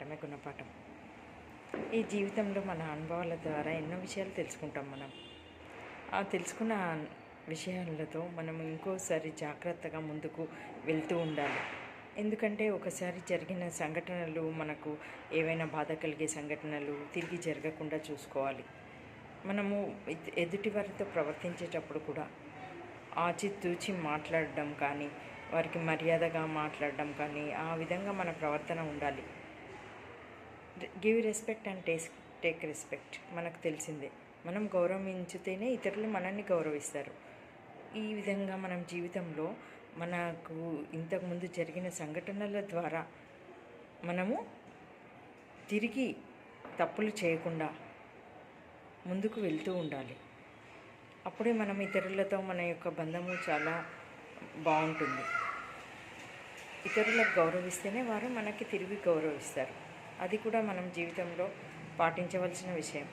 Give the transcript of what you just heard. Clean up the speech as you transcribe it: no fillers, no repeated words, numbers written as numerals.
పాఠమే గుణపాఠం. ఈ జీవితంలో మన అనుభవాల ద్వారా ఎన్నో విషయాలు తెలుసుకుంటాం మనం. ఆ తెలుసుకున్న విషయాలతో మనం ఇంకోసారి జాగ్రత్తగా ముందుకు వెళ్తూ ఉండాలి. ఎందుకంటే ఒకసారి జరిగిన సంఘటనలు మనకు ఏవైనా బాధ కలిగే సంఘటనలు తిరిగి జరగకుండా చూసుకోవాలి. మనము ఎదుటి వారితో ప్రవర్తించేటప్పుడు కూడా ఆచితూచి మాట్లాడడం కానీ, వారికి మర్యాదగా మాట్లాడడం కానీ, ఆ విధంగా మన ప్రవర్తన ఉండాలి. Give respect and take respect మనకు తెలిసిందే. మనం గౌరవించితేనే ఇతరులు మనల్ని గౌరవిస్తారు. ఈ విధంగా మనం జీవితంలో మనకు ఇంతకుముందు జరిగిన సంఘటనల ద్వారా మనము తిరిగి తప్పులు చేయకుండా ముందుకు వెళ్తూ ఉండాలి. అప్పుడే మనం ఇతరులతో మన యొక్క బంధము చాలా బాగుంటుంది. ఇతరులకు గౌరవిస్తేనే వారు మనకి తిరిగి గౌరవిస్తారు. అది కూడా మనం జీవితంలో పాటించవలసిన విషయం.